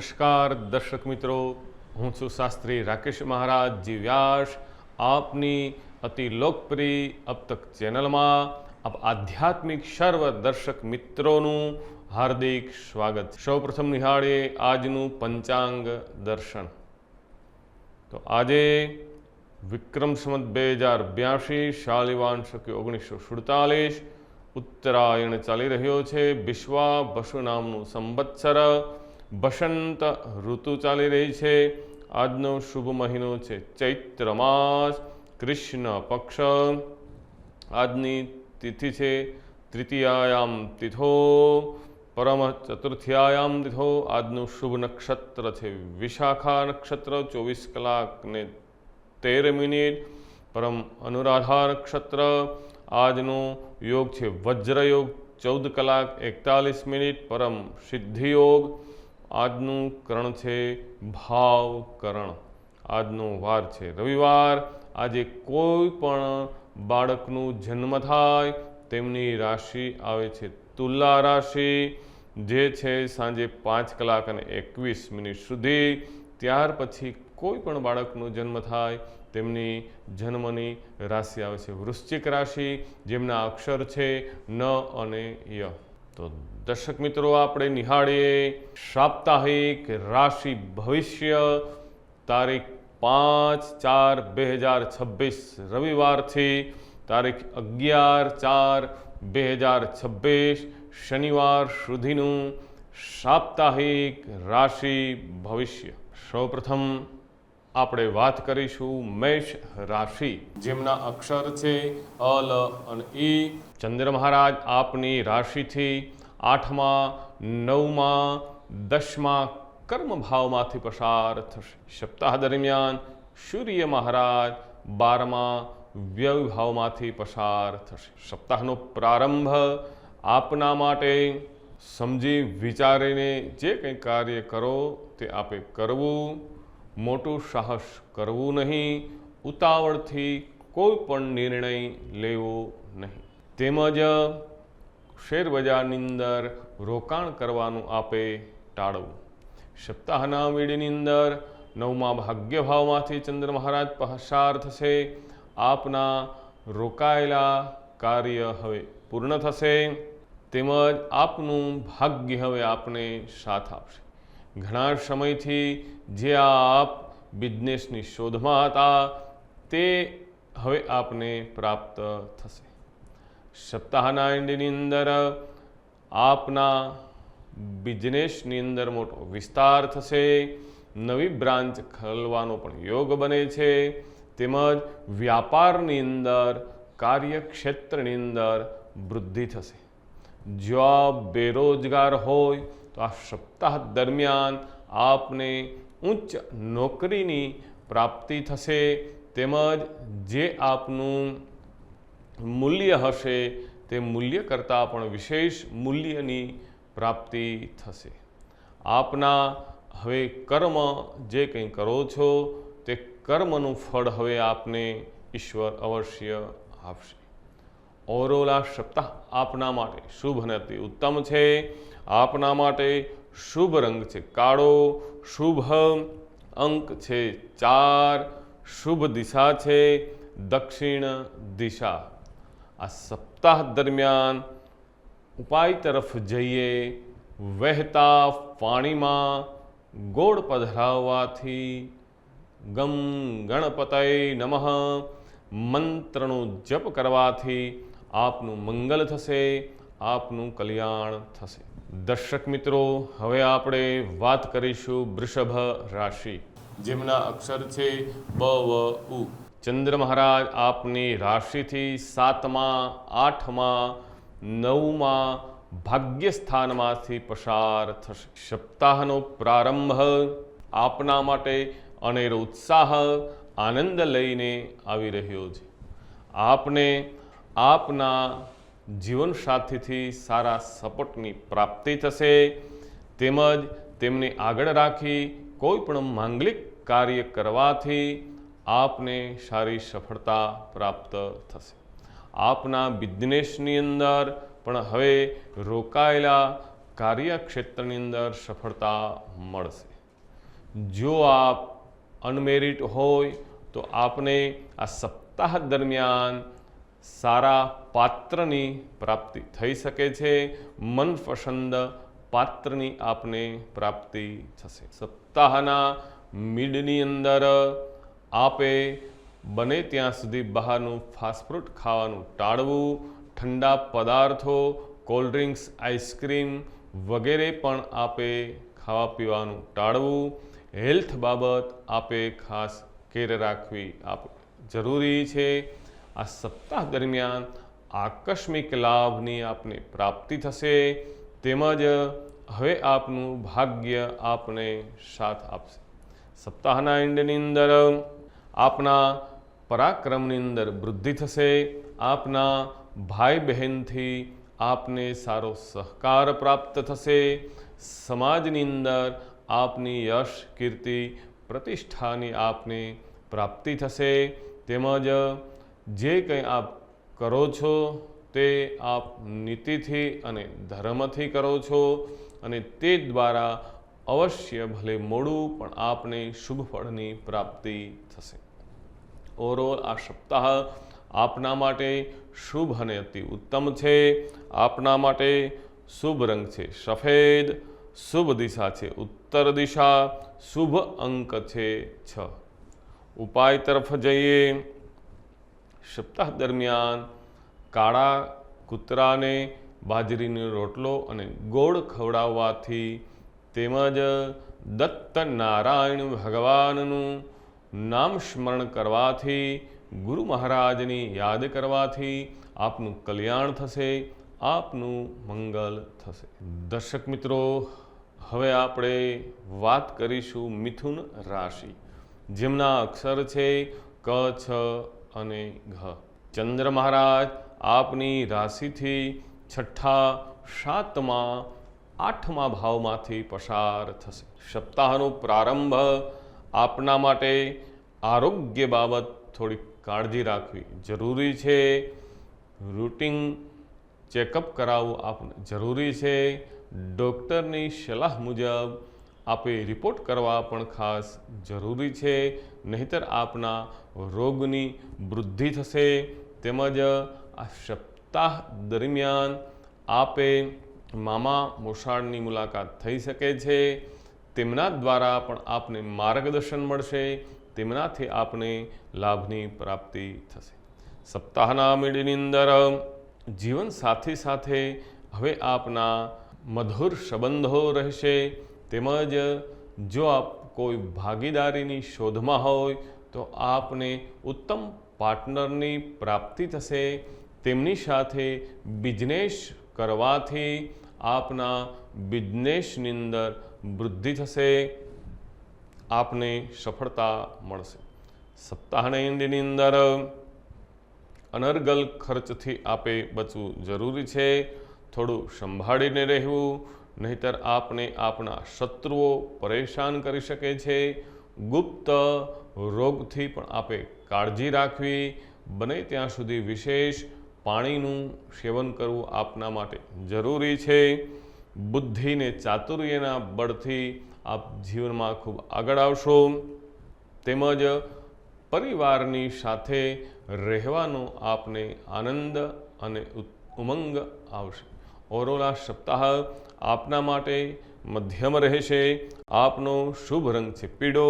નમસ્કાર દર્શક મિત્રો, હું છું શાસ્ત્રી રાકેશ મહારાજ વ્યાસ। આપની અતિ લોકપ્રિય अब तक ચેનલમાં આપ આધ્યાત્મિક સર્વ દર્શક મિત્રોનું હાર્દિક સ્વાગત। સૌપ્રથમ નિહાળીએ આજનું પંચાંગ દર્શન। તો આજે વિક્રમ સંવત 2082 શાલિવાન શક્ય 1947 ઉત્તરાયણ ચાલી રહ્યો છે। બિશ્વા બસુ નામનું સંવત્સર, બસંત ઋતુ ચાલી રહી છે। આજનો શુભ મહિનો છે ચૈત્ર માસ, કૃષ્ણ પક્ષ। આજની તિથિ છે તૃતીયાયામ તિથો, પરમ ચતુર્થ્યાયામ તિથો। આજનું શુભ નક્ષત્ર છે વિશાખા નક્ષત્ર 24 કલાક ને 13 મિનિટ, પરમ અનુરાધા નક્ષત્ર। આજનો યોગ છે વજ્રયોગ 14 કલાક 41 મિનિટ, પરમ સિદ્ધિ યોગ। આજનું કરણ છે ભાવકરણ। આજનો વાર છે રવિવાર। આજે કોઈ પણ બાળકનું જન્મ થાય તેમની રાશિ આવે છે તુલા રાશિ, જે છે સાંજે 5 કલાક અને 21 મિનિટ સુધી। ત્યાર પછી કોઈ પણ બાળકનો જન્મ થાય તેમની જન્મની રાશિ આવે છે વૃશ્ચિક રાશિ, જેમના અક્ષર છે ન અને ય। તો દર્શક મિત્રો, આપણે નિહાળીએ સાપ્તાહિક રાશિ ભવિષ્ય તારીખ 5/4/2026 રવિવારથી તારીખ 11/4/2026 શનિવાર સુધીનું સાપ્તાહિક રાશિ ભવિષ્ય। સૌપ્રથમ આપણે વાત કરીશું મેષ રાશિ, જેમના અક્ષર છે અલ અને ઈ। ચંદ્ર મહારાજ આપની રાશિથી 8મા, 9મા, 10મા કર્મ ભાવમાંથી પસાર થશે। સપ્તાહ દરમિયાન સૂર્ય મહારાજ 12મા વ્યય ભાવમાંથી પસાર થશે। સપ્તાહનો પ્રારંભ આપના માટે સમજી વિચારીને જે કંઈ કાર્ય કરો તે આપે કરવું, મોટું સાહસ કરવું નહીં, ઉતાવળથી કોઈ પણ નિર્ણય લેવો નહીં, તેમજ શેરબજારની અંદર રોકાણ કરવાનું આપે ટાળવું। સપ્તાહના વીડિયોની અંદર 9મા ભાગ્ય ભાવમાંથી ચંદ્ર મહારાજ પસાર થશે। આપના રોકાયેલા કાર્ય હવે પૂર્ણ થશે, તેમજ આપનું ભાગ્ય હવે આપને સાથ આપશે। ઘણા સમયથી જે આપ બિઝનેસની શોધમાં હતા તે હવે આપને પ્રાપ્ત થશે। સપ્તાહના એન્ડની અંદર આપના બિઝનેસની અંદર મોટો વિસ્તાર થશે, નવી બ્રાન્ચ ખોલવાનો પણ યોગ બને છે, તેમજ વ્યાપારની અંદર કાર્યક્ષેત્રની અંદર વૃદ્ધિ થશે। જો આપ બેરોજગાર હોય તો આ સપ્તાહ દરમિયાન આપને ઉચ્ચ નોકરીની પ્રાપ્તિ થશે, તેમજ જે આપનું મૂલ્ય હશે તે મૂલ્ય કરતાં પણ વિશેષ મૂલ્યની પ્રાપ્તિ થશે। આપના હવે કર્મ જે કંઈ કરો છો તે કર્મનું ફળ હવે આપને ઈશ્વર અવશ્ય આપશે। ઓવરઓલ આ સપ્તાહ આપના માટે શુભ અને અતિ ઉત્તમ છે। આપના માટે શુભ રંગ છે કાળો, શુભ અંક છે 4, શુભ દિશા છે દક્ષિણ દિશા। આ સપ્તાહ દરમિયાન ઉપાય તરફ જઈએ। વહેતા પાણીમાં ગોળ પધરાવવાથી, ગમ ગણપતય નમઃ મંત્રનો જપ કરવાથી આપનું મંગલ થશે, આપનું કલ્યાણ થશે। દર્શક મિત્રો, હવે આપણે વાત કરીશું વૃષભ રાશિ, જેમના અક્ષર છે બ, વ, ઉ। ચંદ્ર મહારાજ આપની રાશિથી 7મા, 8મા, 9મા ભાગ્યસ્થાનમાંથી પસાર થશે। સપ્તાહનો પ્રારંભ આપના માટે અનેરો ઉત્સાહ, આનંદ લઈને આવી રહ્યો છે। આપને આપના જીવનસાથીથી સારા સપોર્ટની પ્રાપ્તિ થશે, તેમજ તેમને આગળ રાખી કોઈ પણ માંગલિક કાર્ય કરવાથી આપને સારી સફળતા પ્રાપ્ત થશે। આપના બિઝનેસની અંદર પણ હવે રોકાયેલા કાર્યક્ષેત્રની અંદર સફળતા મળશે। જો આપ અનમેરિટ હોય તો આપને આ સપ્તાહ દરમિયાન સારા પાત્રની પ્રાપ્તિ થઈ શકે છે। મનપસંદ પાત્રની આપને પ્રાપ્તિ થશે। સપ્તાહના મિડની અંદર આપે બને ત્યાં સુધી બહારનું ફાસ્ટફૂડ ખાવાનું ટાળવું। ઠંડા પદાર્થો, કોલ્ડ ડ્રિંક્સ, આઈસ્ક્રીમ વગેરે પણ આપે ખાવા પીવાનું ટાળવું। હેલ્થ બાબત આપે ખાસ કેર રાખવી જરૂરી છે। આ સપ્તાહ દરમિયાન આકસ્મિક લાભની આપને પ્રાપ્તિ થશે, તેમજ હવે આપનું ભાગ્ય આપને સાથ આપશે। સપ્તાહના એન્ડની અંદર આપના પરાક્રમની અંદર વૃદ્ધિ થશે। આપના ભાઈ બહેનથી આપને સારો સહકાર પ્રાપ્ત થશે। સમાજની અંદર આપની યશ, કીર્તિ, પ્રતિષ્ઠાની આપને પ્રાપ્તિ થશે। તેમજ જે કંઈ આપ કરો છો તે આપ નીતિથી અને ધર્મથી કરો છો અને તે દ્વારા અવશ્ય ભલે મોડું પણ આપને શુભ ફળની પ્રાપ્તિ થશે। ઓવરઓલ આ સપ્તાહ આપના માટે શુભ અને અતિ ઉત્તમ છે। આપના માટે શુભ રંગ છે સફેદ, શુભ દિશા છે ઉત્તર દિશા, શુભ અંક છે 6। ઉપાય તરફ જઈએ। સપ્તાહ દરમિયાન કાળા કૂતરાને બાજરીનો રોટલો અને ગોળ ખવડાવવાથી તેમજ દત્ત નારાયણ ભગવાનનું નામ સ્મરણ કરવાથી, ગુરુ મહારાજની યાદ કરવાથી આપનું કલ્યાણ થશે, આપનું મંગલ થશે। દર્શક મિત્રો, હવે આપણે વાત કરીશું મિથુન રાશિ, જેમના અક્ષર છે ક, છ અને ઘ। ચંદ્ર મહારાજ આપની રાશિથી છઠ્ઠા, સાતમા, આઠમા ભાવમાંથી પસાર થશે। સપ્તાહનો પ્રારંભ આપના માટે આરોગ્ય બાબત થોડીક કાળજી રાખવી જરૂરી છે। રૂટીન ચેકઅપ કરાવવું આપને જરૂરી છે। ડૉક્ટરની સલાહ મુજબ આપે રિપોર્ટ કરવા પણ ખાસ જરૂરી છે, નહીંતર આપના રોગની વૃદ્ધિ થશે। તેમજ આ સપ્તાહ દરમિયાન આપે મામા મોસાળની મુલાકાત થઈ શકે છે, તેમના દ્વારા પણ આપને માર્ગદર્શન મળશે, તેમનાથી આપને લાભની પ્રાપ્તિ થશે। સપ્તાહના મિડની અંદર જીવન સાથી સાથે હવે આપના મધુર સંબંધો રહેશે। તેમજ જો આપ કોઈ ભાગીદારીની શોધમાં હોય તો આપને ઉત્તમ પાર્ટનરની પ્રાપ્તિ થશે। તેમની સાથે બિઝનેસ કરવાથી આપના બિઝનેસની અંદર વૃદ્ધિ થશે, આપને સફળતા મળશે। સપ્તાહના એન્ડની અંદર અનર્ગલ ખર્ચથી આપે બચવું જરૂરી છે। થોડું સંભાળીને રહેવું, નહીંતર આપને આપના શત્રુઓ પરેશાન કરી શકે છે। ગુપ્ત રોગથી પણ આપે કાળજી રાખવી। બને ત્યાં સુધી વિશેષ પાણીનું સેવન કરવું આપના માટે જરૂરી છે। બુદ્ધિ ને ચાતુર્યના બળથી આપ જીવનમાં ખૂબ આગળ આવશો, તેમજ પરિવારની સાથે રહેવાનો આપને આનંદ અને ઉમંગ આવશે। ઓવરઓલ આ સપ્તાહ આપના માટે મધ્યમ રહેશે। આપનો શુભ રંગ છે પીળો,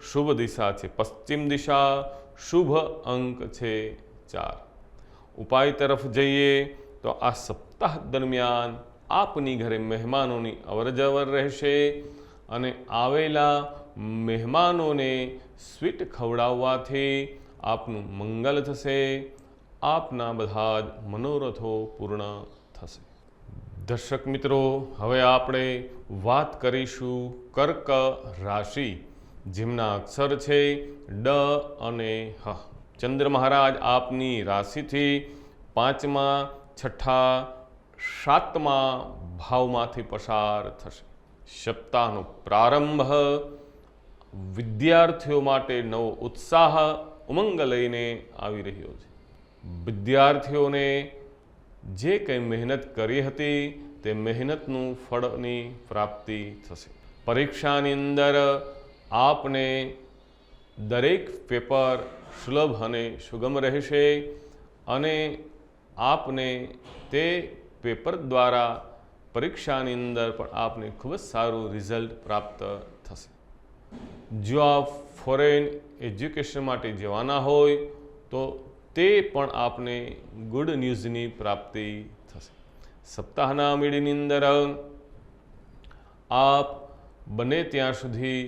શુભ દિશા છે પશ્ચિમ દિશા, શુભ અંક છે 4। ઉપાય તરફ જઈએ તો આ સપ્તાહ દરમિયાન આપની ઘરે મહેમાનોની અવરજવર રહેશે અને આવેલા મહેમાનોને સ્વીટ ખવડાવવાથી આપનું મંગલ થશે, આપના બધા જ મનોરથો પૂર્ણ થશે। દર્શક મિત્રો, હવે આપણે વાત કરીશું કર્ક રાશિ, જેમના અક્ષર છે ડ અને હ। ચંદ્ર મહારાજ આપની રાશિથી પાંચમા, છઠ્ઠા, સાતમા ભાવમાંથી પસાર થશે। સપ્તાહનો પ્રારંભ વિદ્યાર્થીઓ માટે નવો ઉત્સાહ, ઉમંગ લઈને આવી રહ્યો છે। વિદ્યાર્થીઓને જે કંઈ મહેનત કરી હતી તે મહેનતનું ફળની પ્રાપ્તિ થશે. પરીક્ષાની અંદર આપને દરેક પેપર સુલભ અને સુગમ રહેશે અને આપને તે પેપર દ્વારા પરીક્ષાની અંદર પણ આપને ખૂબ જ સારું રિઝલ્ટ પ્રાપ્ત થશે. જો આપ ફોરેન એજ્યુકેશન માટે જવાના હોય તો તે પણ આપને ગુડ ન્યૂઝની પ્રાપ્તિ થશે. સપ્તાહના મીડિયાની અંદર આપ બને ત્યાં સુધી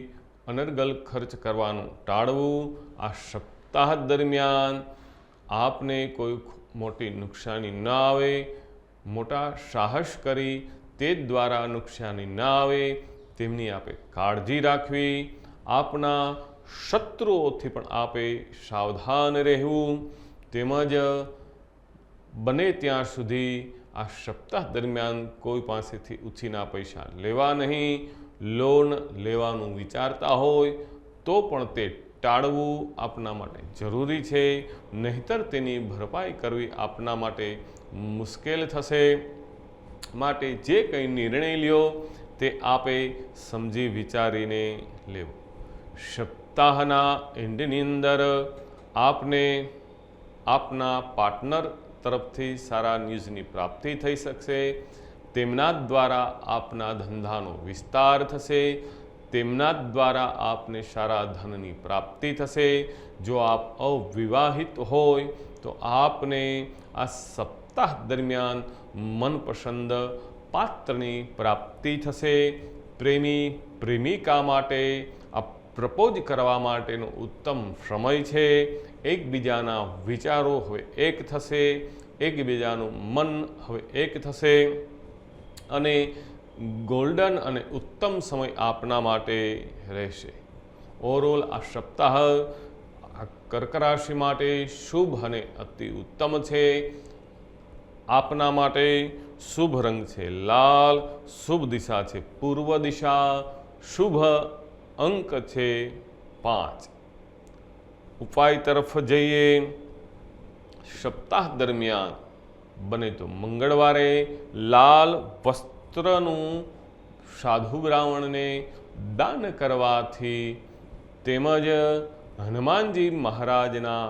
અનર્ગલ ખર્ચ કરવાનું ટાળવું. આ સપ્તાહ દરમિયાન આપને કોઈ મોટી નુકસાની ન આવે, મોટા સાહસ કરી તે દ્વારા નુકસાની ન આવે તેમની આપે કાળજી રાખવી. આપના શત્રુઓથી પણ આપે સાવધાન રહેવું તેમજ બને ત્યાં સુધી આ સપ્તાહ દરમિયાન કોઈ પાસેથી ઉછીના પૈસા લેવા નહીં. લોન લેવાનું વિચારતા હોય તો પણ તે ટાળવું આપના માટે જરૂરી છે, નહીંતર તેની ભરપાઈ કરવી આપના માટે મુશ્કેલ થશે. માટે જે કંઈ નિર્ણય લ્યો તે આપે સમજી વિચારીને લેવો. સપ્તાહના એન્ડની અંદર આપને આપના પાર્ટનર તરફથી સારા ન્યૂઝની પ્રાપ્તિ થઈ શકશે. તેમના દ્વારા આપના ધંધાનો વિસ્તાર થશે. તેમના દ્વારા આપને સારા ધનની પ્રાપ્તિ થશે. જો આપ અવિવાહિત હોય તો આપને આ સપ્તાહ દરમિયાન મનપસંદ પાત્રની પ્રાપ્તિ થશે. પ્રેમી પ્રેમિકા માટે આ પ્રપોઝ કરવા માટેનો ઉત્તમ સમય છે. એકબીજાના વિચારો હવે એક થશે, એકબીજાનું મન હવે એક થશે અને ગોલ્ડન અને ઉત્તમ સમય આપના માટે રહેશે. ઓવરઓલ આ સપ્તાહ કર્ક રાશિ માટે શુભ અને અતિ ઉત્તમ છે. આપના માટે શુભ રંગ છે લાલ, શુભ દિશા છે પૂર્વ દિશા, શુભ અંક છે 5. ઉપાય તરફ જઈએ. સપ્તાહ દરમિયાન બને તો મંગળવારે લાલ વસ્ત્રનું સાધુ બ્રાહ્મણને દાન કરવાથી તેમજ હનુમાનજી મહારાજના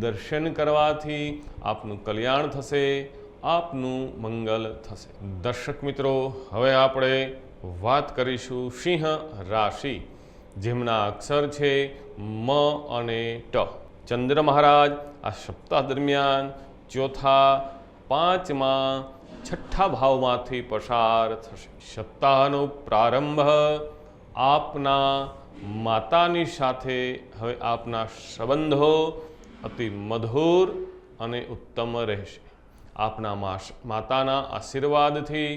દર્શન કરવાથી આપનું કલ્યાણ થશે, આપનું મંગલ થશે. દર્શક મિત્રો, હવે આપણે વાત કરીશું સિંહ રાશિ, જેમના અક્ષર છે મ અને ટ. ચંદ્ર મહારાજ આ સપ્તાહ દરમિયાન ચોથા, પાંચમા, છઠ્ઠા ભાવમાંથી પસાર થશે. સપ્તાહનો પ્રારંભ આપના માતાની સાથે હવે આપના સંબંધો અતિ મધુર અને ઉત્તમ રહેશે. આપના માતાના આશીર્વાદથી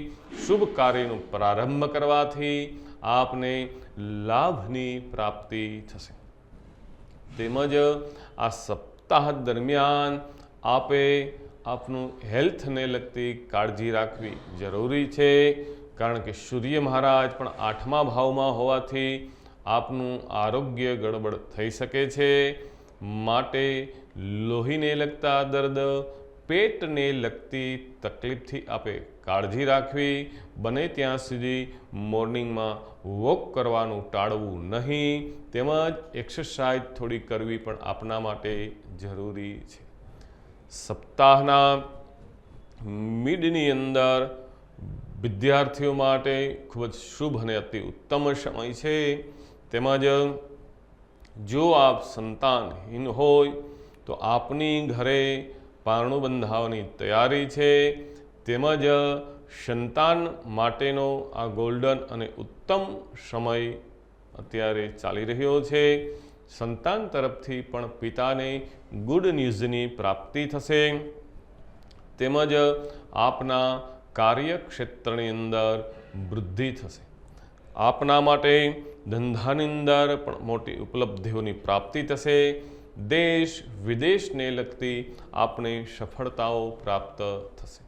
શુભ કાર્યનો પ્રારંભ કરવાથી આપને લાભની પ્રાપ્તિ થશે. તેમજ આ સપ્તાહ દરમિયાન આપે આપનું હેલ્થને લગતી કાળજી રાખવી જરૂરી છે, કારણ કે સૂર્ય મહારાજ પણ 8મા ભાવમાં હોવાથી આપનું આરોગ્ય ગડબડ થઈ શકે છે. માટે લોહીને લગતા દર્દ, પેટને લગતી તકલીફથી આપે કાળજી રાખવી. બને ત્યાં સુધી મોર્નિંગમાં વોક કરવાનું ટાળવું નહીં, તેમજ એક્સરસાઇઝ થોડી કરવી પણ આપના માટે જરૂરી છે. સપ્તાહના મિડની અંદર વિદ્યાર્થીઓ માટે ખૂબ જ શુભ અને અતિ ઉત્તમ સમય છે. તેમજ જો આપ સંતાનહીન હોય તો આપની ઘરે પારણું બંધાવવાની તૈયારી છે. તેમજ સંતાન માટેનો આ ગોલ્ડન અને ઉત્તમ સમય અત્યારે ચાલી રહ્યો છે. સંતાન તરફથી પણ પિતાને ગુડ ન્યૂઝની પ્રાપ્તિ થશે. તેમજ આપના કાર્યક્ષેત્રની અંદર વૃદ્ધિ થશે. આપના માટે ધંધાની અંદર પણ મોટી ઉપલબ્ધિઓની પ્રાપ્તિ થશે. દેશ વિદેશને લગતી આપને સફળતાઓ પ્રાપ્ત થશે.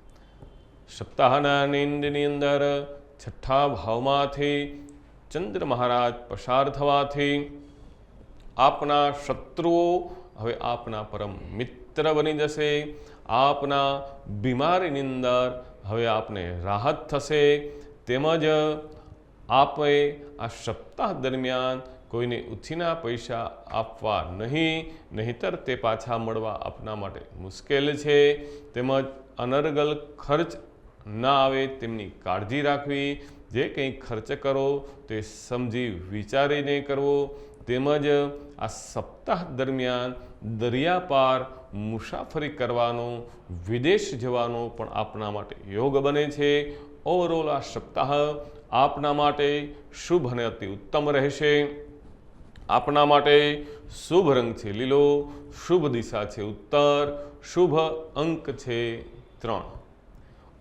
સપ્તાહના એન્ડની અંદર છઠ્ઠા ભાવમાંથી ચંદ્ર મહારાજ પસાર થવાથી આપના શત્રુઓ હવે આપના પરમ મિત્ર બની જશે. આપના બીમારીની અંદર હવે આપને રાહત થશે। તેમજ આપે આ સપ્તાહ દરમિયાન કોઈને ઉછીના પૈસા આપવા નહીં, નહીંતર તે પાછા મળવા આપના માટે મુશ્કેલ છે। તેમજ અનર્ગલ ખર્ચ ના આવે તેમની કાળજી રાખવી। જે કંઈ ખર્ચ કરો તે સમજી વિચારીને કરવો। તેમજ આ સપ્તાહ દરમિયાન દરિયા પાર મુસાફરી કરવાનો, વિદેશ જવાનો પણ આપના માટે યોગ બને છે। ઓવરઓલ આ સપ્તાહ આપના માટે શુભ અને અતિ ઉત્તમ રહેશે। આપના માટે શુભ રંગ છે લીલો, શુભ દિશા છે ઉત્તર, શુભ અંક છે 3।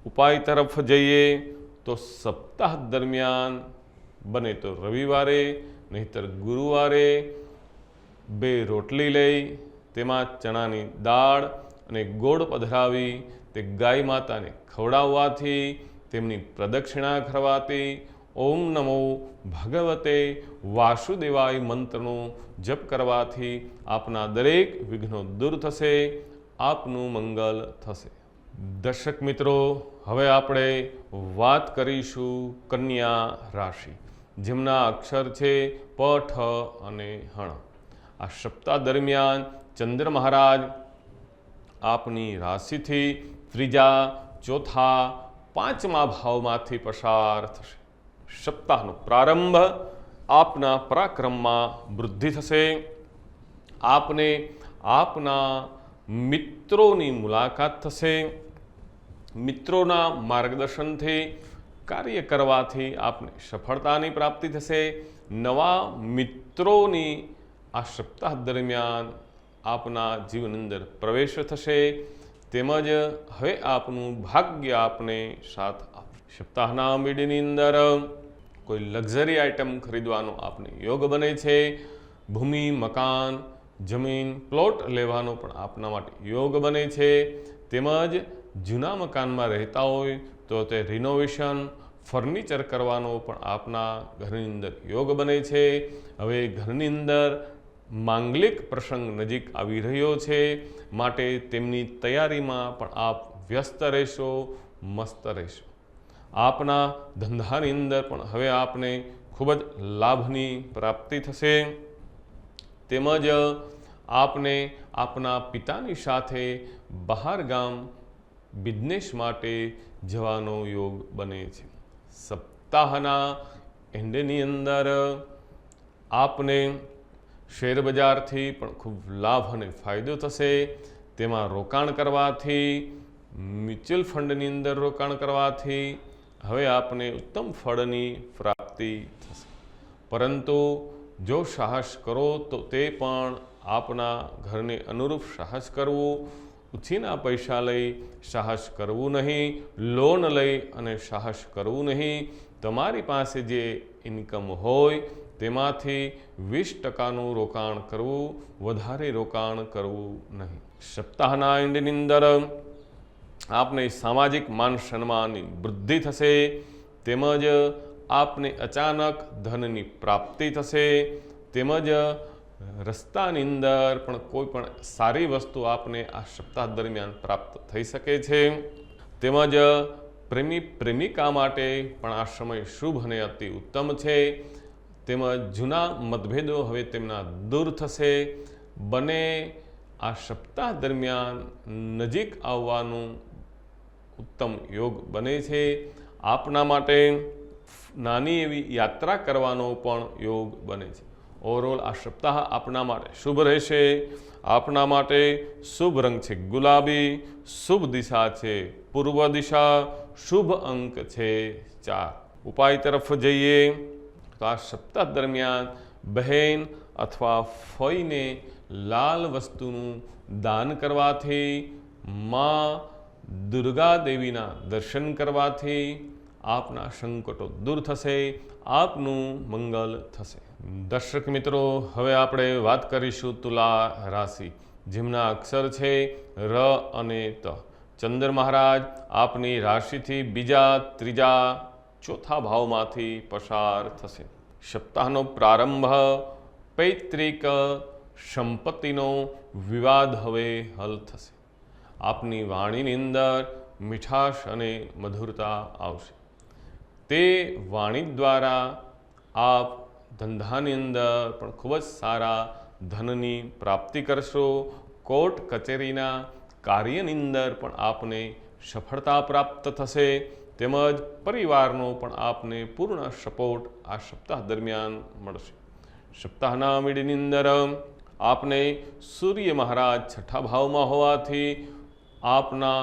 ઉપાય તરફ જઈએ તો સપ્તાહ દરમિયાન બને તો રવિવારે નહીંતર ગુરુવારે 2 રોટલી લઈ તેમાં ચણાની દાળ અને ગોળ પધરાવી તે ગાય માતાને ખવડાવવાથી, તેમની પ્રદક્ષિણા કરવાથી, ઓમ નમો ભગવતે વાસુદેવાય મંત્રનો જપ કરવાથી આપના દરેક વિઘ્નો દૂર થશે, આપનું મંગલ થશે। દર્શક મિત્રો, હવે આપણે વાત કરીશું કન્યા રાશિ, જેમના અક્ષર છે પ, ઠ અને હણ। આ સપ્તાહ દરમિયાન ચંદ્ર મહારાજ આપની રાશિથી 3, 4, 5મા ભાવમાંથી પસાર થશે। સપ્તાહનો પ્રારંભ આપના પરાક્રમમાં વૃદ્ધિ થશે। આપને આપના મિત્રોની મુલાકાત થશે। મિત્રોના માર્ગદર્શનથી કાર્ય કરવાથી આપને સફળતાની પ્રાપ્તિ થશે। નવા મિત્રોની આ સપ્તાહ દરમિયાન આપના જીવન અંદર પ્રવેશ થશે। તેમજ હવે આપનું ભાગ્ય આપને સાથ આપશે। સપ્તાહના મીડિયની અંદર કોઈ લક્ઝરી આઇટમ ખરીદવાનો આપને યોગ બને છે। ભૂમિ, મકાન, જમીન, પ્લોટ લેવાનો પણ આપના માટે યોગ બને છે। તેમજ જૂના મકાનમાં રહેતા હોય તો તે રિનોવેશન, ફર્નિચર કરવાનો પણ આપના ઘરની અંદર યોગ બને છે। હવે ઘરની અંદર માંગલિક પ્રસંગ નજીક આવી રહ્યો છે, માટે તેમની તૈયારીમાં પણ આપ વ્યસ્ત રહેશો, મસ્ત રહેશો। આપના ધંધાની અંદર પણ હવે આપને ખૂબ જ લાભની પ્રાપ્તિ થશે। તેમજ આપને આપના પિતાની સાથે બહાર ગામ બિઝનેસ માટે જવાનો યોગ બને છે। સપ્તાહના એન્ડની અંદર આપને શેરબજારથી પણ ખૂબ લાભ અને ફાયદો થશે। તેમાં રોકાણ કરવાથી, મ્યુચ્યુઅલ ફંડની અંદર રોકાણ કરવાથી હવે આપને ઉત્તમ ફળની પ્રાપ્તિ થશે। પરંતુ જો સાહસ કરો તો તે પણ આપના ઘરને અનુરૂપ સાહસ કરવું। ઉછીના પૈસા લઈ સાહસ કરવું નહીં, લોન લઈ અને સાહસ કરવું નહીં। તમારી પાસે જે ઇન્કમ હોય તેમાંથી 20%નું રોકાણ કરવું, વધારે રોકાણ કરવું નહીં। સપ્તાહના એન્ડની અંદર આપને સામાજિક માન સન્માનની વૃદ્ધિ થશે। તેમજ આપને અચાનક ધનની પ્રાપ્તિ થશે। તેમજ રસ્તાની અંદર પણ કોઈ પણ સારી વસ્તુ આપને આ સપ્તાહ દરમિયાન પ્રાપ્ત થઈ શકે છે। તેમજ પ્રેમી પ્રેમિકા માટે પણ આ સમય શુભ અને અતિ ઉત્તમ છે। તેમજ જૂના મતભેદો હવે તેમના દૂર થશે। બંને આ સપ્તાહ દરમિયાન નજીક આવવાનું ઉત્તમ યોગ બને છે। આપના માટે નાની એવી યાત્રા કરવાનો પણ યોગ બને છે। ઓવરઓલ આ સપ્તાહ આપના માટે શુભ રહેશે। આપના માટે શુભ રંગ છે ગુલાબી, શુભ દિશા છે પૂર્વ દિશા, શુભ અંક છે 4। ઉપાય તરફ જઈએ તો આ સપ્તાહ દરમિયાન બહેન અથવા ફઈને લાલ વસ્તુનું દાન કરવાથી, માં દુર્ગા દેવીના દર્શન કરવાથી આપના સંકટો દૂર થશે, આપનું મંગલ થશે। દર્શક મિત્રો, હવે આપણે વાત કરીશું તુલા રાશિ, જેમના અક્ષર છે ર અને ત। ચંદ્ર મહારાજ આપની રાશિથી 2, 3, 4 ભાવમાંથી પસાર થશે। સપ્તાહનો પ્રારંભ પૈતૃક સંપત્તિનો વિવાદ હવે હલ થશે। આપની વાણીની અંદર મીઠાશ અને મધુરતા આવશે। તે વાણી દ્વારા આપ ધંધાની અંદર પણ ખૂબ જ સારા ધનની પ્રાપ્તિ કરશો। કોર્ટ કચેરીના કાર્યની અંદર પણ આપને સફળતા પ્રાપ્ત થશે, તેમજ પરિવારનો પણ આપને પૂર્ણ સપોર્ટ આ સપ્તાહ દરમિયાન મળશે। સપ્તાહના મીડિયાની અંદર આપને સૂર્ય મહારાજ છઠ્ઠા ભાવમાં હોવાથી આપના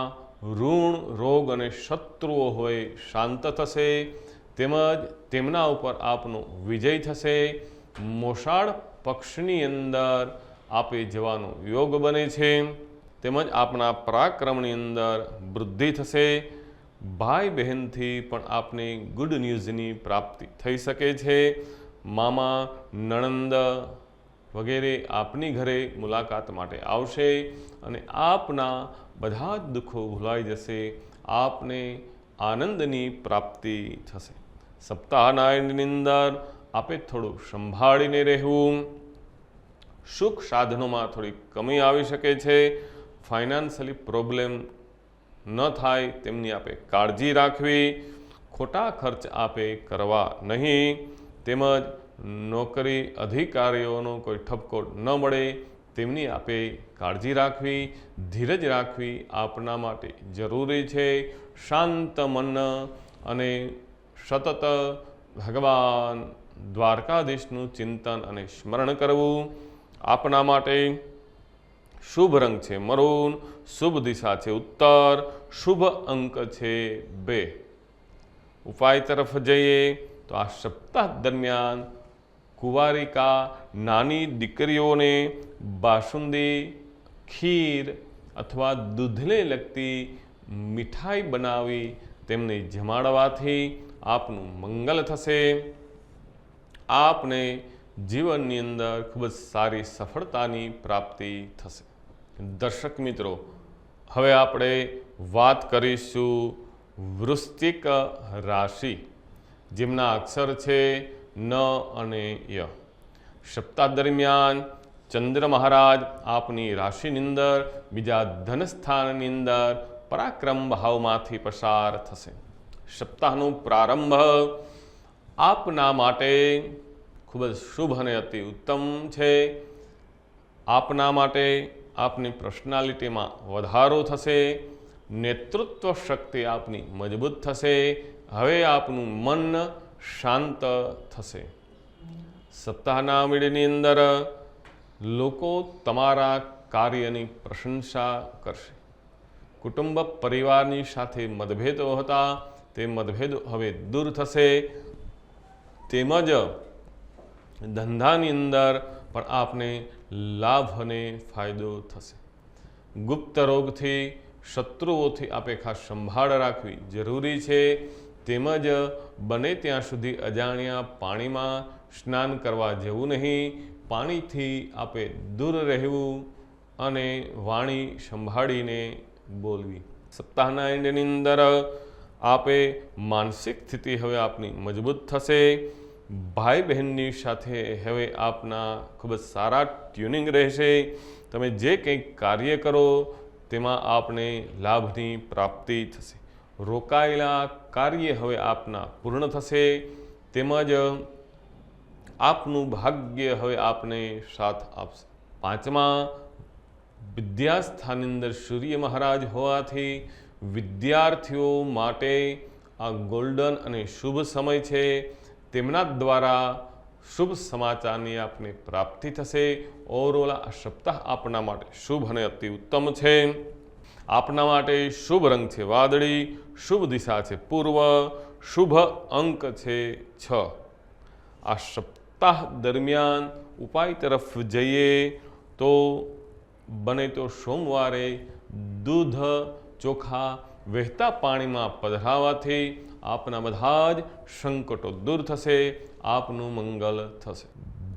ઋણ, રોગ અને શત્રુઓ હોય શાંત થશે, તેમજ તેમના ઉપર આપનો વિજય થશે। મોસાળ પક્ષની અંદર આપે જવાનો યોગ બને છે, તેમજ આપના પરાક્રમની અંદર વૃદ્ધિ થશે। ભાઈ બહેનથી પણ આપને ગુડ ન્યૂઝની પ્રાપ્તિ થઈ શકે છે। મામા, નણંદ વગેરે આપની ઘરે મુલાકાત માટે આવશે અને આપના બધા જ દુઃખો ભૂલાઈ જશે। આપને આનંદની પ્રાપ્તિ થશે। સપ્તાહના એન્ડની અંદર આપે થોડું સંભાળીને રહેવું। સુખ સાધનોમાં થોડી કમી આવી શકે છે। ફાઇનાન્શિયલી પ્રોબ્લેમ ન થાય તેમની આપે કાળજી રાખવી। ખોટા ખર્ચ આપે કરવા નહીં, તેમજ નોકરી અધિકારીઓનો કોઈ ઠપકો ન મળે તેમની આપે કાળજી રાખવી। ધીરજ રાખવી આપના માટે જરૂરી છે। શાંત મન અને સતત ભગવાન દ્વારકાધીશનું ચિંતન અને સ્મરણ કરવું આપના માટે શુભ રંગ છે મરૂન, શુભ દિશા છે ઉત્તર, શુભ અંક છે 2। ઉપાય તરફ જઈએ તો આ સપ્તાહ દરમિયાન કુંવારિકા નાની દીકરીઓને બાસુંદી, ખીર અથવા દૂધને લગતી મીઠાઈ બનાવી તેમને જમાડવાથી આપનું મંગલ થશે। આપને જીવનની અંદર ખૂબ જ સારી સફળતાની પ્રાપ્તિ થશે। દર્શક મિત્રો, હવે આપણે વાત કરીશું વૃશ્ચિક રાશિ, જેમના અક્ષર છે ન અને ય। સપ્તાહ દરમિયાન ચંદ્ર મહારાજ આપની રાશિની અંદર બીજા ધનસ્થાનની અંદર પરાક્રમ ભાવમાંથી પસાર થશે। સપ્તાહનો પ્રારંભ આપના માટે ખૂબ જ શુભ અને અતિ ઉત્તમ છે। આપના માટે આપની પર્સનાલિટીમાં વધારો થશે। નેતૃત્વ શક્તિ આપની મજબૂત થશે। હવે આપનું મન શાંત થશે। સપ્તાહના મીડિયાની અંદર લોકો તમારા કાર્યની પ્રશંસા કરશે। કુટુંબ પરિવારની સાથે મતભેદો હતા તે મતભેદો હવે દૂર થશે, તેમજ ધંધાની અંદર પણ આપને લાભ અને ફાયદો થશે। ગુપ્ત રોગથી, શત્રુઓથી આપે ખાસ સંભાળ રાખવી જરૂરી છે, તેમજ બને ત્યાં સુધી અજાણ્યા પાણીમાં સ્નાન કરવા જવું નહીં। પાણીથી આપે દૂર રહેવું અને વાણી સંભાળીને બોલવી। સપ્તાહના એન્ડની અંદર આપે માનસિક સ્થિતિ હવે આપની મજબૂત થશે। ભાઈ બહેનની સાથે હવે આપના ખૂબ જ સારા ટ્યુનિંગ રહેશે। તમે જે કંઈક કાર્ય કરો તેમાં આપને લાભની પ્રાપ્તિ થશે। રોકાયેલા કાર્ય હવે આપના પૂર્ણ થશે, તેમજ આપનું ભાગ્ય હવે આપને સાથ આપશે। પાંચમા વિદ્યાસ્થાનની અંદર સૂર્ય મહારાજ હોવાથી વિદ્યાર્થીઓ માટે આ ગોલ્ડન અને શુભ સમય છે। તેમના દ્વારા શુભ સમાચારની આપને પ્રાપ્તિ થશે। ઓવરઓલ આ સપ્તાહ આપના માટે શુભ અને અતિ ઉત્તમ છે। આપના માટે શુભ રંગ છે વાદળી, શુભ દિશા છે પૂર્વ, શુભ અંક છે 6। આ સપ્તાહ દરમિયાન ઉપાય તરફ જઈએ તો બને તો સોમવારે દૂધ ચોખા વહેતા પાણીમાં પધરાવાથી આપના બધા જ સંકટો દૂર થશે। આપનું મંગલ થશે।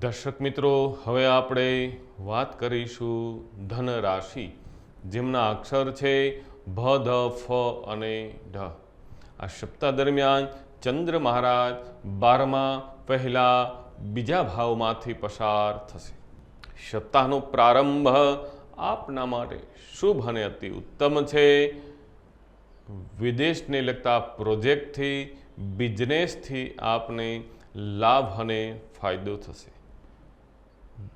દર્શક મિત્રો, હવે આપણે વાત કરીશું ધન રાશિ, જેમના અક્ષર છે ભ, ધ, ફ અને ઢ। આ સપ્તાહ દરમિયાન ચંદ્ર મહારાજ 12મા પહેલા બીજા ભાવમાંથી પસાર થશે। સપ્તાહનો પ્રારંભ આપના માટે શુભ અને અતિ ઉત્તમ છે। વિદેશને લગતા પ્રોજેક્ટથી, બિઝનેસથી આપને લાભ અને ફાયદો થશે.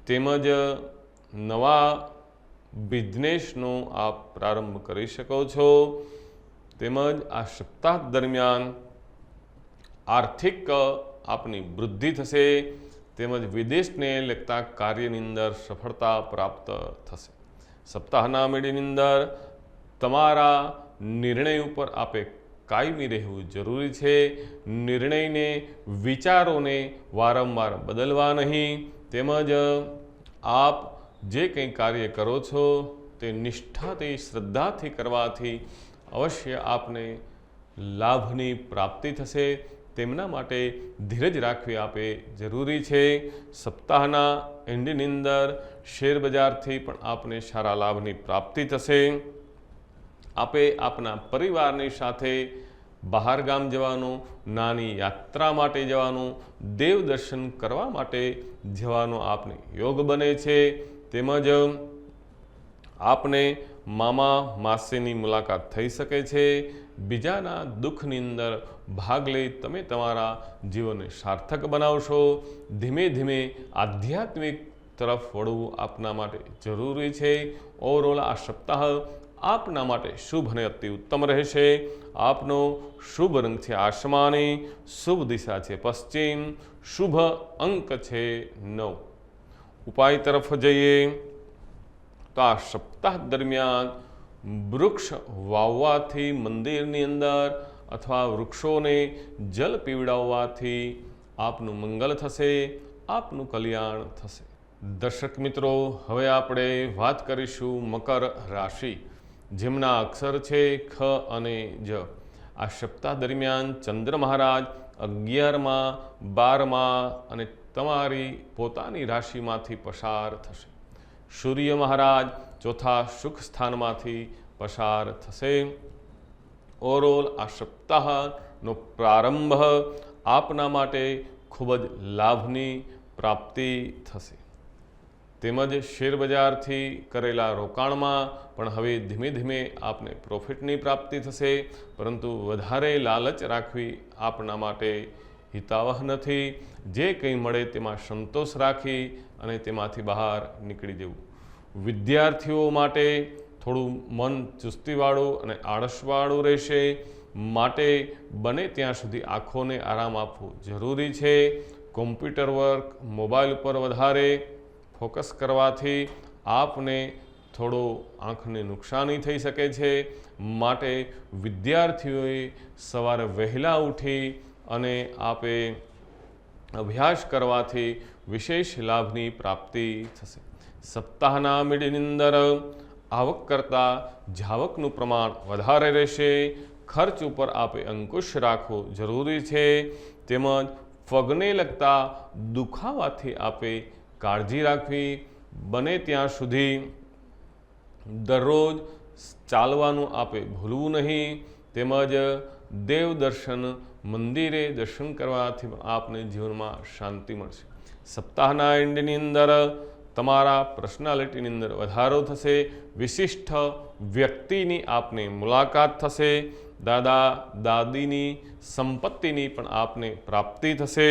તેમજ નવા બિઝનેસનો આપ પ્રારંભ કરી શકો છો. તેમજ આ સપ્તાહ દરમિયાન આર્થિક આપની વૃદ્ધિ થશે. તેમજ વિદેશને લગતા કાર્યની અંદર સફળતા પ્રાપ્ત થશે. સપ્તાહના મિડિલની અંદર તમારા નિર્ણય ઉપર આપે કાયમી રહેવું જરૂરી છે. નિર્ણયને, વિચારોને વારંવાર બદલવા નહીં. તેમજ આપ જે કંઈ કાર્ય કરો છો તે નિષ્ઠાથી, શ્રદ્ધાથી કરવાથી અવશ્ય આપને લાભની પ્રાપ્તિ થશે. તેમના માટે ધીરજ રાખવી આપે જરૂરી છે. સપ્તાહના એન્ડની અંદર શેર બજારથી પણ આપને સારા લાભની પ્રાપ્તિ થશે. આપે આપના પરિવારની સાથે બહાર ગામ જવાનું, નાની યાત્રા માટે જવાનું, દેવ દર્શન કરવા માટે જવાનો આપને યોગ બને છે. તેમજ આપને મામા માસીની મુલાકાત થઈ શકે છે. બીજાના દુઃખની અંદર ભાગ લઈ તમે તમારા જીવનને સાર્થક બનાવશો. ધીમે ધીમે આધ્યાત્મિક તરફ વળવું આપના માટે જરૂરી છે. ઓવરઓલ આ સપ્તાહ આપના માટે શુભ અને અતિ ઉત્તમ રહેશે. આપનો શુભ રંગ છે આસમાની, શુભ દિશા છે પશ્ચિમ, શુભ અંક છે 9. ઉપાય તરફ જઈએ તો આ સપ્તાહ દરમિયાન વૃક્ષ વાવવાથી મંદિરની અંદર અથવા વૃક્ષોને જલ પીવડાવવાથી આપનું મંગલ થશે, આપનું કલ્યાણ થશે. દર્શક મિત્રો, હવે આપણે વાત કરીશું મકર રાશિ, જેમના અક્ષર છે ખ અને જ. આ સપ્તાહ દરમિયાન ચંદ્ર મહારાજ 11માં, 12માં અને તમારી પોતાની રાશિમાંથી પસાર થશે. સૂર્ય મહારાજ ચોથા સુખ સ્થાનમાંથી પસાર થશે. ઓવરઓલ આ સપ્તાહનો પ્રારંભ આપના માટે ખૂબ જ લાભની પ્રાપ્તિ થશે. તેમજ શેરબજારથી કરેલા રોકાણમાં પણ હવે ધીમે ધીમે આપને પ્રોફિટની પ્રાપ્તિ થશે. પરંતુ વધારે લાલચ રાખવી આપના માટે હિતાવહ નથી. જે કંઈ મળે તેમાં સંતોષ રાખી અને તેમાંથી બહાર નીકળી જવું. વિદ્યાર્થીઓ માટે થોડું મન ચુસ્તીવાળું અને આળસવાળું રહેશે. માટે બને ત્યાં સુધી આંખોને આરામ આપવો જરૂરી છે. કોમ્પ્યુટર વર્ક, મોબાઈલ ઉપર વધારે ફોકસ કરવાથી આપને થોડો આંખને નુકસાની થઈ શકે છે. માટે વિદ્યાર્થીઓએ સવારે વહેલા ઉઠી અને આપે અભ્યાસ કરવાથી વિશેષ લાભની પ્રાપ્તિ થશે. સપ્તાહના મિડની અંદર આવક કરતાં જાવકનું પ્રમાણ વધારે રહેશે. ખર્ચ ઉપર આપે અંકુશ રાખવો જરૂરી છે. તેમજ પગને લગતા દુખાવાથી આપે કાળજી રાખવી. બને ત્યાં સુધી દરરોજ ચાલવાનું આપે ભૂલવું નહીં. તેમજ દેવ દર્શન, મંદિરે દર્શન કરવાથી આપને જીવનમાં શાંતિ મળશે. સપ્તાહના એન્ડની અંદર તમારા પર્સનાલિટીની અંદર વધારો થશે. વિશિષ્ટ વ્યક્તિની આપને મુલાકાત થશે. દાદા દાદીની સંપત્તિની પણ આપને પ્રાપ્તિ થશે.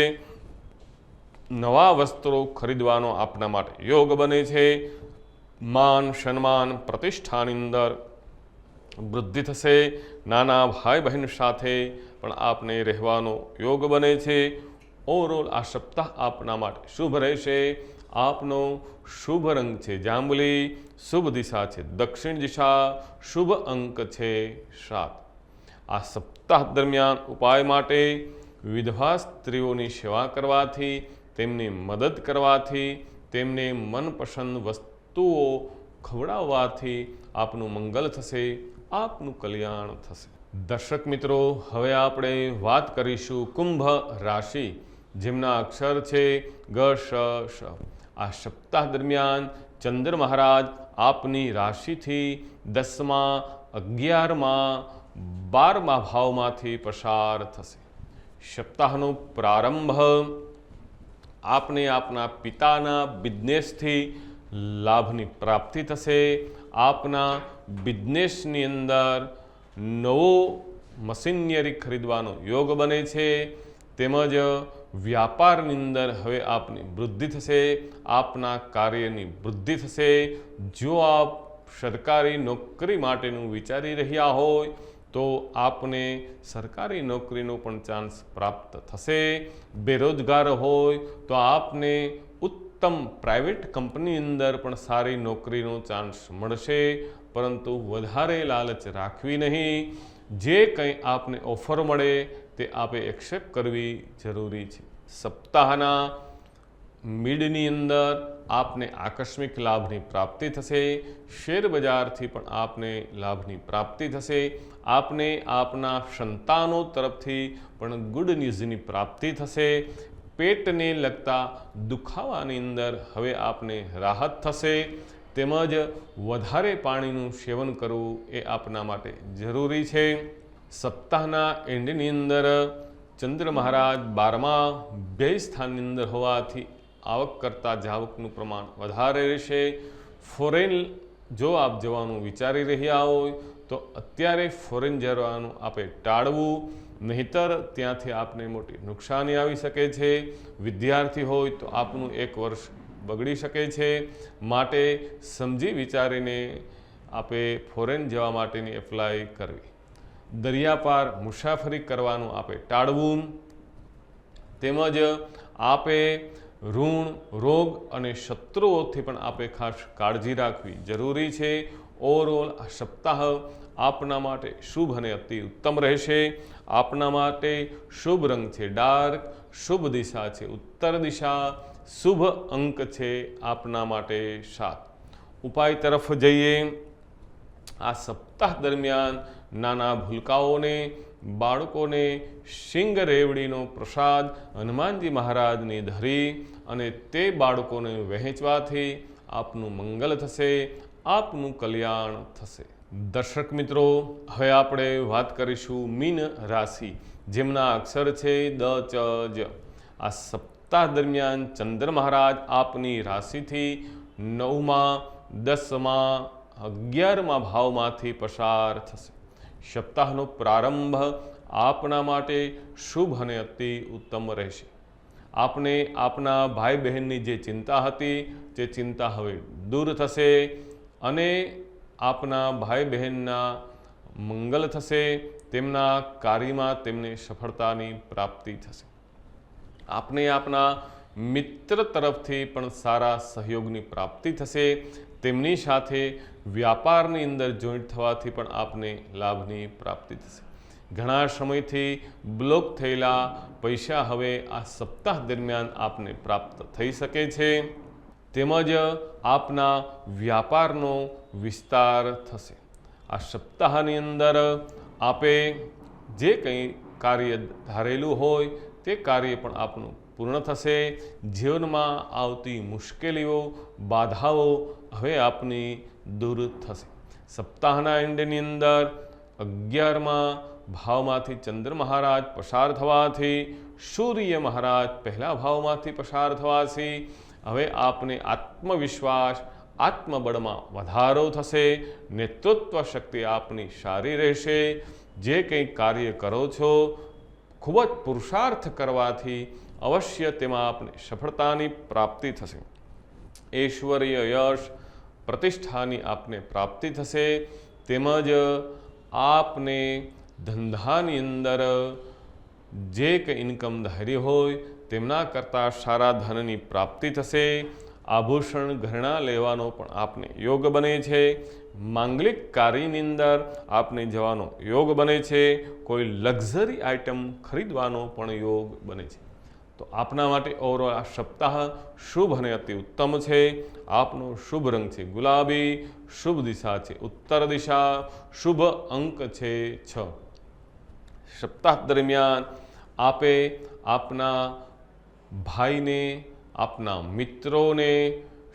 નવા વસ્ત્રો ખરીદવાનો આપના માટે યોગ બને છે. માન, સન્માન, પ્રતિષ્ઠાની અંદર વૃદ્ધિ થશે. નાના ભાઈ બહેન સાથે પણ આપને રહેવાનો યોગ બને છે. ઓવરઓલ આ સપ્તાહ આપના માટે શુભ રહેશે. આપનો શુભ રંગ છે જાંબલી, શુભ દિશા છે દક્ષિણ દિશા, શુભ અંક છે 7. આ સપ્તાહ દરમિયાન ઉપાય માટે વિધવા સ્ત્રીઓની સેવા કરવાથી, તેમની મદદ કરવાથી, તેમને મનપસંદ વસ્તુઓ ખવડાવવાથી આપનું મંગલ થશે, આપનું કલ્યાણ થશે. દર્શક મિત્રો, હવે આપણે વાત કરીશું કુંભ રાશિ, જેમના અક્ષર છે ગ, શ, શ. આ સપ્તાહ દરમિયાન ચંદ્ર મહારાજ આપની રાશિથી 10માં, 11માં, 12મા ભાવમાંથી પસાર થશે. સપ્તાહનો પ્રારંભ આપને આપના પિતાના બિઝનેસથી લાભની પ્રાપ્તિ થશે. આપના બિઝનેસની અંદર નવો મશીનરી ખરીદવાનો યોગ બને છે, તેમજ વ્યાપારની અંદર હવે આપની વૃદ્ધિ થશે, આપના કાર્યની વૃદ્ધિ થશે। જો આપ સરકારી નોકરી માટેનું વિચારી રહ્યા હોય તો આપને સરકારી નોકરીનો પણ ચાન્સ પ્રાપ્ત થશે। બેરોજગાર હોય તો આપને ઉત્તમ પ્રાઇવેટ કંપની અંદર પણ સારી નોકરીનો ચાન્સ મળશે, પરંતુ વધારે લાલચ રાખવી નહીં। જે કંઈ આપને ઓફર મળે તે આપે એક્સેપ્ટ કરવી જરૂરી છે। સપ્તાહના મિડની અંદર આપને આકસ્મિક લાભની પ્રાપ્તિ થશે, શેર બજારથી પણ આપને લાભની પ્રાપ્તિ થશે, આપને આપના સંતાનો તરફથી પણ ગુડ ન્યૂઝની પ્રાપ્તિ થશે। પેટને લગતા દુખાવાની અંદર હવે આપને રાહત થશે, તેમજ વધારે પાણીનું સેવન કરવું એ આપના માટે જરૂરી છે। સપ્તાહના એન્ડની અંદર ચંદ્ર મહારાજ 12મા વ્યય સ્થાનની અંદર હોવાથી આવક કરતાં જાવકનું પ્રમાણ વધારે રહેશે। ફોરેન જો આપ જવાનું વિચારી રહ્યા હોય તો અત્યારે ફોરેન જવાનું આપે ટાળવું, નહીતર ત્યાંથી આપને મોટી નુકસાની આવી શકે છે। વિદ્યાર્થી હોય તો આપનું 1 વર્ષ બગડી શકે છે, માટે સમજી વિચારીને આપે ફોરેન જવા માટેની એપ્લાય કરવી। દરિયા પાર મુસાફરી કરવાનું આપે ટાળવું, તેમજ આપે ઋણ, રોગ અને શત્રુઓથી પણ આપે ખાસ કાળજી રાખવી જરૂરી છે। ઓવરઓલ આ સપ્તાહ આપના માટે શુભ અને અતિ ઉત્તમ રહેશે। આપના માટે શુભ રંગ છે ડાર્ક, શુભ દિશા છે ઉત્તર દિશા, શુભ અંક છે આપના માટે 7। ઉપાય તરફ જઈએ। આ સપ્તાહ દરમિયાન નાના ભૂલકાઓને, બાળકોને સિંગ રેવડીનો પ્રસાદ હનુમાનજી મહારાજની ધરી અને તે બાળકોને વહેંચવાથી આપનું મંગલ થશે, આપનું કલ્યાણ થશે। દર્શક મિત્રો, હવે આપણે વાત કરીશું મીન રાશિ, જેમના અક્ષર છે દ, ચ, જ। આ સપ્તાહ દરમિયાન ચંદ્ર મહારાજ આપની રાશિથી 9મા, 10મા, 11મા ભાવમાંથી પસાર થશે। સપ્તાહનો પ્રારંભ આપના માટે શુભ અને અતિ ઉત્તમ રહેશે। આપને આપના ભાઈ બહેનની જે ચિંતા હતી તે ચિંતા હવે દૂર થશે અને આપના ભાઈ બહેનના મંગલ થશે, તેમના કાર્યમાં તેમને સફળતાની પ્રાપ્તિ થશે। આપને આપના મિત્ર તરફથી પણ સારા સહયોગની પ્રાપ્તિ થશે, તેમની સાથે વ્યાપારની અંદર જોઈન્ટ થવાથી પણ આપને લાભની પ્રાપ્તિ થશે। ઘણા સમયથી બ્લોક થયેલા પૈસા હવે આ સપ્તાહ દરમિયાન આપને પ્રાપ્ત થઈ શકે છે, તેમજ આપના વ્યાપારનો વિસ્તાર થશે। આ સપ્તાહની અંદર આપે જે કંઈ કાર્ય ધારેલું હોય તે કાર્ય પણ આપનું પૂર્ણ થશે। જીવનમાં આવતી મુશ્કેલીઓ, બાધાઓ હવે આપની દૂર થશે। સપ્તાહના એન્ડની અંદર 11મા ભાવમાંથી ચંદ્ર મહારાજ પસાર થવાથી, સૂર્ય મહારાજ પહેલા ભાવમાંથી પસાર થવાથી હવે આપને આત્મવિશ્વાસ, આત્મબળમાં વધારો થશે। નેતૃત્વ શક્તિ આપની સારી રહેશે। જે કંઈ કાર્ય કરો છો ખૂબ જ પુરુષાર્થ કરવાથી અવશ્ય તેમાં આપને સફળતાની પ્રાપ્તિ થશે। ઐશ્વર્ય, યશ, પ્રતિષ્ઠાની આપને પ્રાપ્તિ થશે, તેમજ આપને ધંધાની અંદર જે કંઈ ઇન્કમ ધારી હોય તેમના કરતાં સારા ધનની પ્રાપ્તિ થશે। આભૂષણ ઘરેણાં લેવાનો પણ આપને યોગ બને છે। માંગલિક કાર્યની અંદર આપને જવાનો યોગ બને છે। કોઈ લક્ઝરી આઇટમ ખરીદવાનો પણ યોગ બને છે। તો આપના માટે ઓવરઓલ આ સપ્તાહ શુભ અને અતિ ઉત્તમ છે। આપનો શુભ રંગ છે ગુલાબી, શુભ દિશા છે ઉત્તર દિશા, શુભ અંક છે 6। સપ્તાહ દરમિયાન આપે આપના ભાઈને, આપના મિત્રોને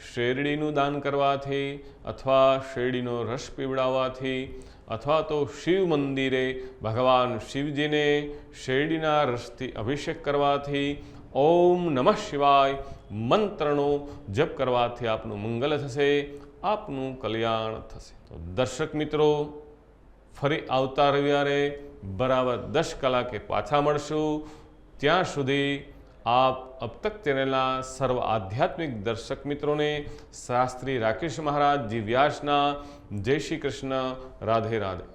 શેરડીનું દાન કરવાથી અથવા શેરડીનો રસ પીવડાવવાથી અથવા તો શિવ મંદિરે ભગવાન શિવજીને શેરડીના રસથી અભિષેક કરવાથી, ઓમ નમઃ શિવાય મંત્રનો જપ કરવાથી આપનું મંગલ થશે, આપનું કલ્યાણ થશે। તો દર્શક મિત્રો, ફરી આવતા રવિવારે બરાબર 10 કલાકે પાછા મળશું. ત્યાં સુધી આપ અબ તક ચેનલના સર્વ આધ્યાત્મિક દર્શક મિત્રોને શાસ્ત્રી રાકેશ મહારાજ જી વ્યાસના જય શ્રી કૃષ્ણ. રાધે રાધે.